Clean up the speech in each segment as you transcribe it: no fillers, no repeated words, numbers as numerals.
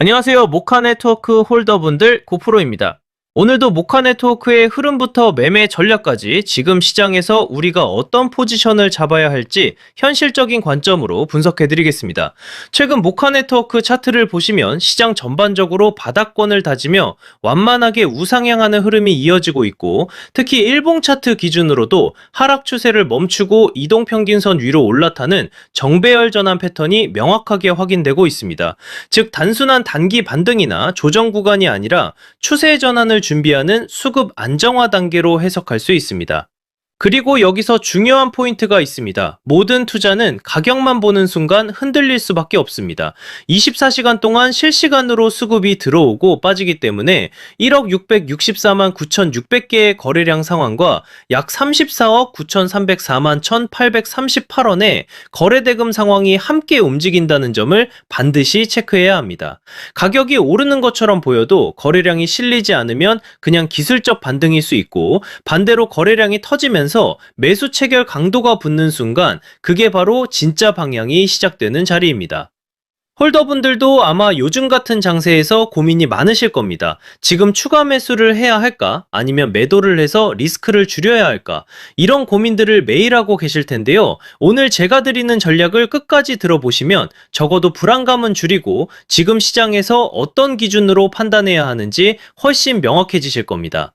안녕하세요. 모카네트워크 홀더분들 고프로입니다. 오늘도 모카네트워크의 흐름부터 매매 전략까지 지금 시장에서 우리가 어떤 포지션을 잡아야 할지 현실적인 관점으로 분석해드리겠습니다. 최근 모카네트워크 차트를 보시면 시장 전반적으로 바닥권을 다지며 완만하게 우상향하는 흐름이 이어지고 있고, 특히 일봉 차트 기준으로도 하락 추세를 멈추고 이동평균선 위로 올라타는 정배열 전환 패턴이 명확하게 확인되고 있습니다. 즉 단순한 단기 반등이나 조정 구간이 아니라 추세 전환을 준비하는 수급 안정화 단계로 해석할 수 있습니다. 그리고 여기서 중요한 포인트가 있습니다. 모든 투자는 가격만 보는 순간 흔들릴 수밖에 없습니다. 24시간 동안 실시간으로 수급이 들어오고 빠지기 때문에 1억 664만 9,600개의 거래량 상황과 약 34억 9,304만 1,838원의 거래대금 상황이 함께 움직인다는 점을 반드시 체크해야 합니다. 가격이 오르는 것처럼 보여도 거래량이 실리지 않으면 그냥 기술적 반등일 수 있고, 반대로 거래량이 터지면서 매수 체결 강도가 붙는 순간 그게 바로 진짜 방향이 시작되는 자리입니다. 홀더분들도 아마 요즘 같은 장세에서 고민이 많으실 겁니다. 지금 추가 매수를 해야 할까? 아니면 매도를 해서 리스크를 줄여야 할까? 이런 고민들을 매일 하고 계실 텐데요. 오늘 제가 드리는 전략을 끝까지 들어보시면 적어도 불안감은 줄이고 지금 시장에서 어떤 기준으로 판단해야 하는지 훨씬 명확해지실 겁니다.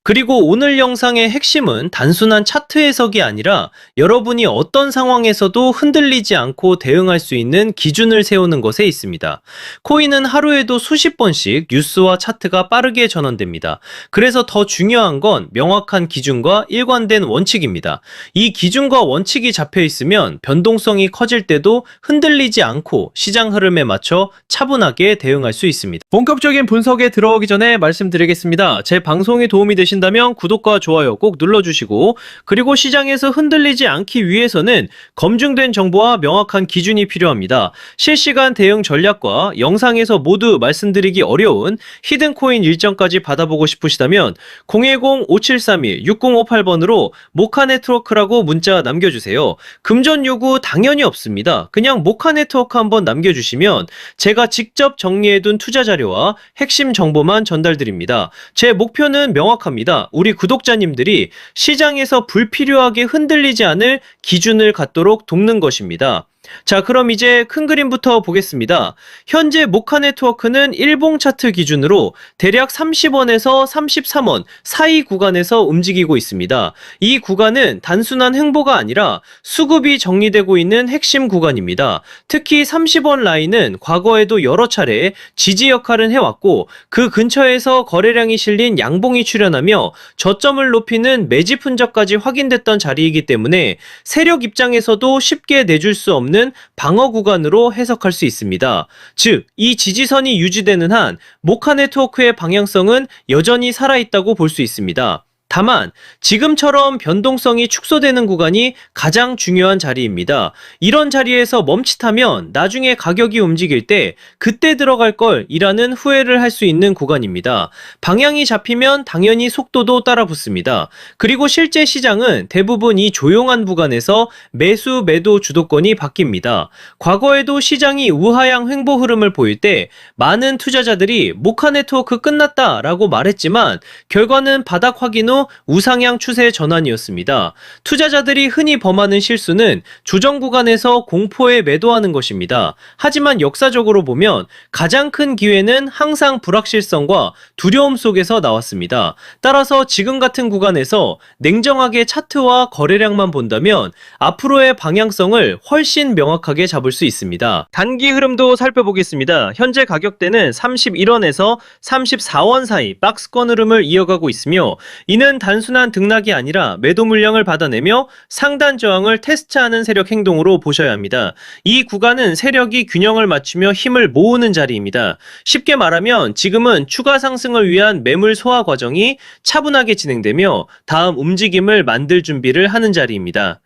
그리고 오늘 영상의 핵심은 단순한 차트 해석이 아니라 여러분이 어떤 상황에서도 흔들리지 않고 대응할 수 있는 기준을 세우는 것에 있습니다. 코인은 하루에도 수십 번씩 뉴스와 차트가 빠르게 전환됩니다. 그래서 더 중요한 건 명확한 기준과 일관된 원칙입니다. 이 기준과 원칙이 잡혀 있으면 변동성이 커질 때도 흔들리지 않고 시장 흐름에 맞춰 차분하게 대응할 수 있습니다. 본격적인 분석에 들어오기 전에 말씀드리겠습니다. 제 방송이 도움이 되신다면 구독과 좋아요 꼭 눌러주시고, 그리고 시장에서 흔들리지 않기 위해서는 검증된 정보와 명확한 기준이 필요합니다. 실시간 대응 전략과 영상에서 모두 말씀드리기 어려운 히든코인 일정까지 받아보고 싶으시다면 010-5731-6058번으로 모카네트워크라고 문자 남겨주세요. 금전 요구 당연히 없습니다. 그냥 모카네트워크 한번 남겨주시면 제가 직접 정리해둔 투자 자료와 핵심 정보만 전달드립니다. 제 목표는 명확합니다. 우리 구독자님들이 시장에서 불필요하게 흔들리지 않을 기준을 갖도록 돕는 것입니다. 자, 그럼 이제 큰 그림부터 보겠습니다. 현재 모카네트워크는 일봉 차트 기준으로 대략 30원에서 33원 사이 구간에서 움직이고 있습니다. 이 구간은 단순한 횡보가 아니라 수급이 정리되고 있는 핵심 구간입니다. 특히 30원 라인은 과거에도 여러 차례 지지 역할을 해왔고, 그 근처에서 거래량이 실린 양봉이 출현하며 저점을 높이는 매집 흔적까지 확인됐던 자리이기 때문에 세력 입장에서도 쉽게 내줄 수 없는 방어 구간으로 해석할 수 있습니다. 즉, 이 지지선이 유지되는 한 모카네트워크의 방향성은 여전히 살아있다고 볼 수 있습니다. 다만 지금처럼 변동성이 축소되는 구간이 가장 중요한 자리입니다. 이런 자리에서 멈칫하면 나중에 가격이 움직일 때 그때 들어갈 걸 이라는 후회를 할 수 있는 구간입니다. 방향이 잡히면 당연히 속도도 따라 붙습니다. 그리고 실제 시장은 대부분 이 조용한 구간에서 매수 매도 주도권이 바뀝니다. 과거에도 시장이 우하향 횡보 흐름을 보일 때 많은 투자자들이 모카네트워크 끝났다 라고 말했지만 결과는 바닥 확인 후 우상향 추세 전환이었습니다. 투자자들이 흔히 범하는 실수는 조정 구간에서 공포에 매도하는 것입니다. 하지만 역사적으로 보면 가장 큰 기회는 항상 불확실성과 두려움 속에서 나왔습니다. 따라서 지금 같은 구간에서 냉정하게 차트와 거래량만 본다면 앞으로의 방향성을 훨씬 명확하게 잡을 수 있습니다. 단기 흐름도 살펴보겠습니다. 현재 가격대는 31원에서 34원 사이 박스권 흐름을 이어가고 있으며, 이는 단순한 등락이 아니라 매도 물량을 받아내며 상단 저항을 테스트하는 세력 행동으로 보셔야 합니다. 이 구간은 세력이 균형을 맞추며 힘을 모으는 자리입니다. 쉽게 말하면 지금은 추가 상승을 위한 매물 소화 과정이 차분하게 진행되며 다음 움직임을 만들 준비를 하는 자리입니다.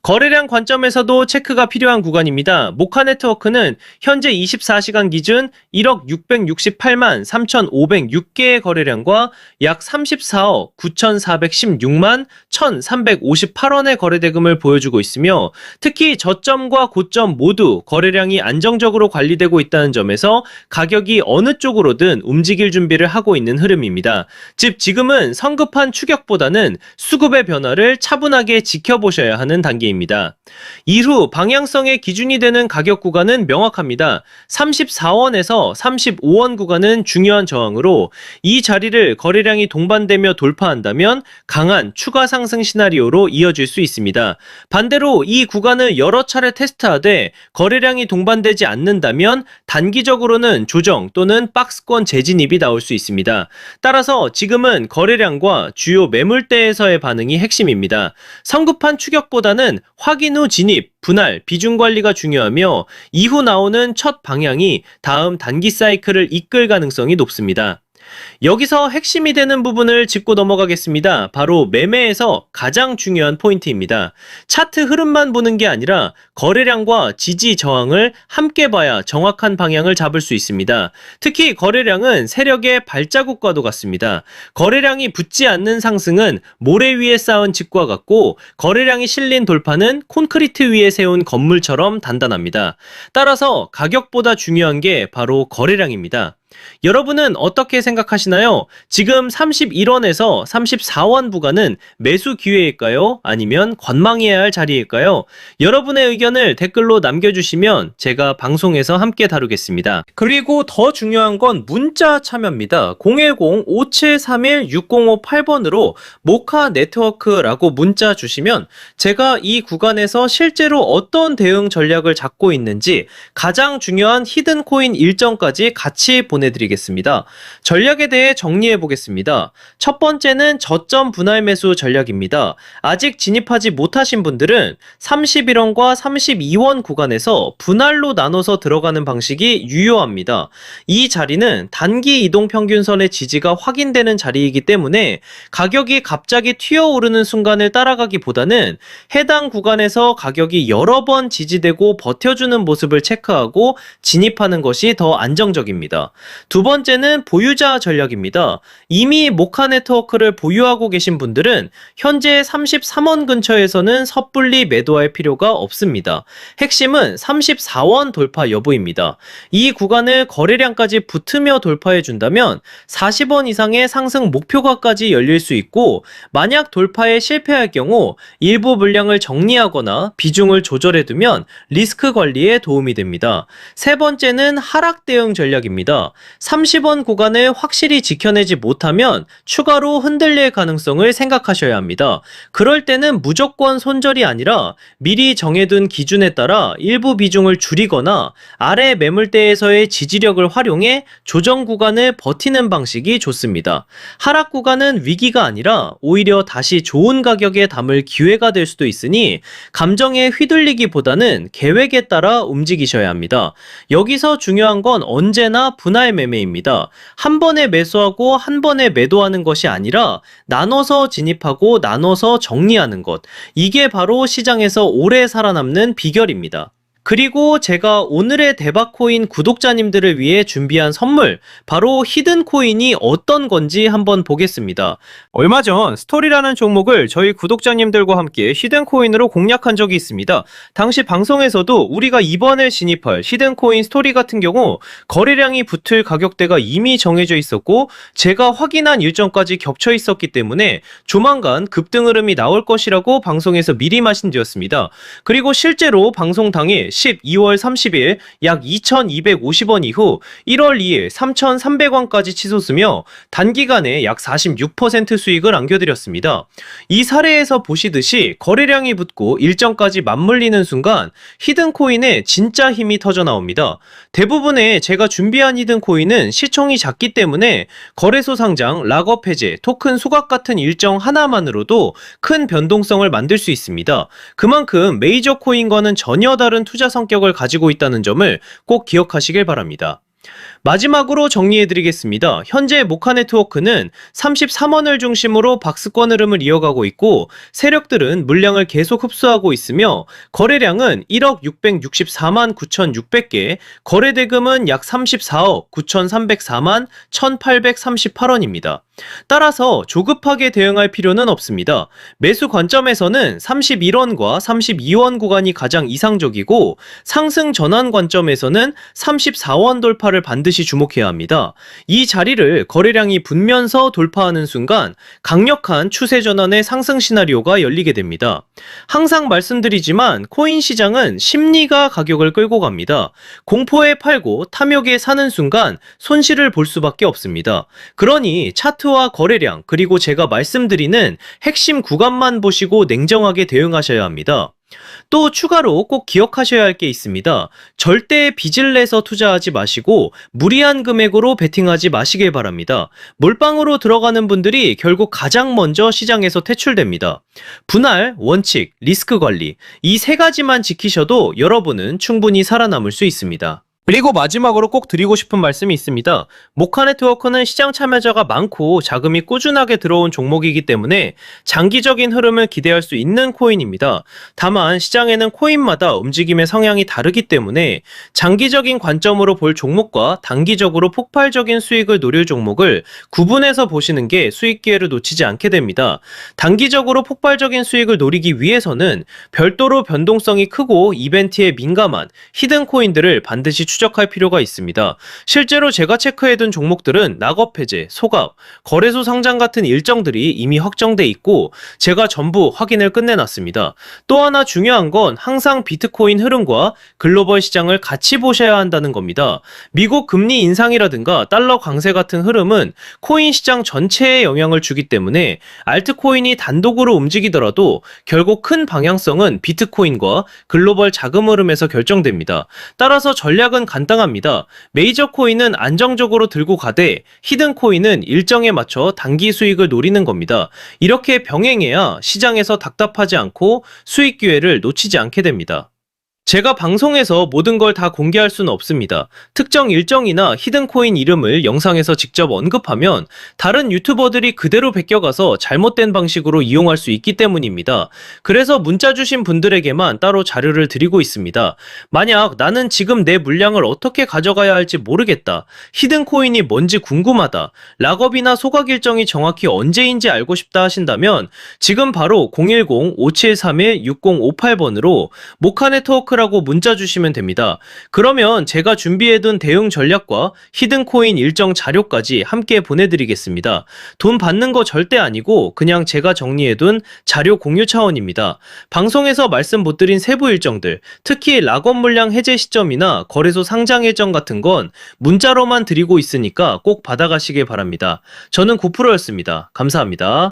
거래량 관점에서도 체크가 필요한 구간입니다. 모카 네트워크는 현재 24시간 기준 1억 668만 3,506개의 거래량과 약 34억 9,416만 1,358원의 거래대금을 보여주고 있으며 특히 저점과 고점 모두 거래량이 안정적으로 관리되고 있다는 점에서 가격이 어느 쪽으로든 움직일 준비를 하고 있는 흐름입니다. 즉 지금은 성급한 추격보다는 수급의 변화를 차분하게 지켜보셔야 하는 단계입니다. 이후 방향성의 기준이 되는 가격 구간은 명확합니다. 34원에서 35원 구간은 중요한 저항으로 이 자리를 거래량이 동반되며 돌파한다면 강한 추가 상승 시나리오로 이어질 수 있습니다. 반대로 이 구간을 여러 차례 테스트하되 거래량이 동반되지 않는다면 단기적으로는 조정 또는 박스권 재진입이 나올 수 있습니다. 따라서 지금은 거래량과 주요 매물대에서의 반응이 핵심입니다. 성급한 추격보다는 확인 후 진입, 분할, 비중 관리가 중요하며 이후 나오는 첫 방향이 다음 단기 사이클을 이끌 가능성이 높습니다. 여기서 핵심이 되는 부분을 짚고 넘어가겠습니다. 바로 매매에서 가장 중요한 포인트입니다. 차트 흐름만 보는 게 아니라 거래량과 지지 저항을 함께 봐야 정확한 방향을 잡을 수 있습니다. 특히 거래량은 세력의 발자국과도 같습니다. 거래량이 붙지 않는 상승은 모래 위에 쌓은 집과 같고 거래량이 실린 돌파는 콘크리트 위에 세운 건물처럼 단단합니다. 따라서 가격보다 중요한 게 바로 거래량입니다. 여러분은 어떻게 생각하시나요? 지금 31원에서 34원 구간은 매수 기회일까요? 아니면 관망해야 할 자리일까요? 여러분의 의견을 댓글로 남겨주시면 제가 방송에서 함께 다루겠습니다. 그리고 더 중요한 건 문자 참여입니다. 010-5731-6058번으로 모카 네트워크라고 문자 주시면 제가 이 구간에서 실제로 어떤 대응 전략을 잡고 있는지 가장 중요한 히든 코인 일정까지 같이 보내드리겠습니다. 전략에 대해 정리해 보겠습니다. 첫 번째는 저점 분할 매수 전략입니다. 아직 진입하지 못하신 분들은 31원과 32원 구간에서 분할로 나눠서 들어가는 방식이 유효합니다. 이 자리는 단기 이동평균선의 지지가 확인되는 자리이기 때문에 가격이 갑자기 튀어오르는 순간을 따라가기보다는 해당 구간에서 가격이 여러 번 지지되고 버텨주는 모습을 체크하고 진입하는 것이 더 안정적입니다. 두 번째는 보유자 전략입니다. 이미 모카 네트워크를 보유하고 계신 분들은 현재 33원 근처에서는 섣불리 매도할 필요가 없습니다. 핵심은 34원 돌파 여부입니다. 이 구간을 거래량까지 붙으며 돌파해 준다면 40원 이상의 상승 목표가까지 열릴 수 있고 만약 돌파에 실패할 경우 일부 물량을 정리하거나 비중을 조절해 두면 리스크 관리에 도움이 됩니다. 세 번째는 하락 대응 전략입니다. 30원 구간을 확실히 지켜내지 못하면 추가로 흔들릴 가능성을 생각하셔야 합니다. 그럴 때는 무조건 손절이 아니라 미리 정해둔 기준에 따라 일부 비중을 줄이거나 아래 매물대에서의 지지력을 활용해 조정 구간을 버티는 방식이 좋습니다. 하락 구간은 위기가 아니라 오히려 다시 좋은 가격에 담을 기회가 될 수도 있으니 감정에 휘둘리기보다는 계획에 따라 움직이셔야 합니다. 여기서 중요한 건 언제나 분할 매매입니다. 한 번에 매수하고 한 번에 매도하는 것이 아니라 나눠서 진입하고 나눠서 정리하는 것. 이게 바로 시장에서 오래 살아남는 비결입니다. 그리고 제가 오늘의 대박코인 구독자님들을 위해 준비한 선물, 바로 히든코인이 어떤 건지 한번 보겠습니다. 얼마 전 스토리라는 종목을 저희 구독자님들과 함께 히든코인으로 공략한 적이 있습니다. 당시 방송에서도 우리가 이번에 진입할 히든코인 스토리 같은 경우 거래량이 붙을 가격대가 이미 정해져 있었고 제가 확인한 일정까지 겹쳐 있었기 때문에 조만간 급등 흐름이 나올 것이라고 방송에서 미리 말씀드렸습니다. 그리고 실제로 방송 당일 12월 30일 약 2,250원 이후 1월 2일 3,300원까지 치솟으며 단기간에 약 46% 수익을 안겨드렸습니다. 이 사례에서 보시듯이 거래량이 붙고 일정까지 맞물리는 순간 히든코인에 진짜 힘이 터져 나옵니다. 대부분의 제가 준비한 히든코인은 시총이 작기 때문에 거래소 상장, 락업 해제, 토큰 소각 같은 일정 하나만으로도 큰 변동성을 만들 수 있습니다. 그만큼 메이저 코인과는 전혀 다른 투자 성격을 가지고 있다는 점을 꼭 기억하시길 바랍니다. 마지막으로 정리해드리겠습니다. 현재 모카네트워크는 33원을 중심으로 박스권 흐름을 이어가고 있고 세력들은 물량을 계속 흡수하고 있으며 거래량은 1억 664만 9,600개, 거래대금은 약 34억 9,304만 1,838원입니다. 따라서 조급하게 대응할 필요는 없습니다. 매수 관점에서는 31원과 32원 구간이 가장 이상적이고 상승 전환 관점에서는 34원 돌파를 반드시 주목해야 합니다. 이 자리를 거래량이 붙면서 돌파하는 순간 강력한 추세 전환의 상승 시나리오가 열리게 됩니다. 항상 말씀드리지만 코인 시장은 심리가 가격을 끌고 갑니다. 공포에 팔고 탐욕에 사는 순간 손실을 볼 수밖에 없습니다. 그러니 차트와 거래량 그리고 제가 말씀드리는 핵심 구간만 보시고 냉정하게 대응하셔야 합니다. 또 추가로 꼭 기억하셔야 할 게 있습니다. 절대 빚을 내서 투자하지 마시고 무리한 금액으로 베팅하지 마시길 바랍니다. 몰빵으로 들어가는 분들이 결국 가장 먼저 시장에서 퇴출됩니다. 분할, 원칙, 리스크 관리 이 세 가지만 지키셔도 여러분은 충분히 살아남을 수 있습니다. 그리고 마지막으로 꼭 드리고 싶은 말씀이 있습니다. 모카네트워크는 시장 참여자가 많고 자금이 꾸준하게 들어온 종목이기 때문에 장기적인 흐름을 기대할 수 있는 코인입니다. 다만 시장에는 코인마다 움직임의 성향이 다르기 때문에 장기적인 관점으로 볼 종목과 단기적으로 폭발적인 수익을 노릴 종목을 구분해서 보시는 게 수익 기회를 놓치지 않게 됩니다. 단기적으로 폭발적인 수익을 노리기 위해서는 별도로 변동성이 크고 이벤트에 민감한 히든 코인들을 반드시 추적할 필요가 있습니다. 실제로 제가 체크해둔 종목들은 낙업 해제, 소각, 거래소 상장 같은 일정들이 이미 확정돼 있고 제가 전부 확인을 끝내놨습니다. 또 하나 중요한 건 항상 비트코인 흐름과 글로벌 시장을 같이 보셔야 한다는 겁니다. 미국 금리 인상이라든가 달러 강세 같은 흐름은 코인 시장 전체에 영향을 주기 때문에 알트코인이 단독으로 움직이더라도 결국 큰 방향성은 비트코인과 글로벌 자금 흐름에서 결정됩니다. 따라서 전략은 간단합니다. 메이저 코인은 안정적으로 들고 가되 히든 코인은 일정에 맞춰 단기 수익을 노리는 겁니다. 이렇게 병행해야 시장에서 답답하지 않고 수익 기회를 놓치지 않게 됩니다. 제가 방송에서 모든 걸 다 공개할 수는 없습니다. 특정 일정이나 히든코인 이름을 영상에서 직접 언급하면 다른 유튜버들이 그대로 베껴가서 잘못된 방식으로 이용할 수 있기 때문입니다. 그래서 문자 주신 분들에게만 따로 자료를 드리고 있습니다. 만약 나는 지금 내 물량을 어떻게 가져가야 할지 모르겠다. 히든코인이 뭔지 궁금하다. 락업이나 소각 일정이 정확히 언제인지 알고 싶다 하신다면 지금 바로 010-5731-6058번으로 모카네트워크 라고 문자 주시면 됩니다. 그러면 제가 준비해둔 대응 전략과 히든코인 일정 자료까지 함께 보내드리겠습니다. 돈 받는 거 절대 아니고 그냥 제가 정리해둔 자료 공유 차원입니다. 방송에서 말씀 못 드린 세부 일정들, 특히 락업 물량 해제 시점이나 거래소 상장 일정 같은 건 문자로만 드리고 있으니까 꼭 받아가시길 바랍니다. 저는 9%였습니다. 감사합니다.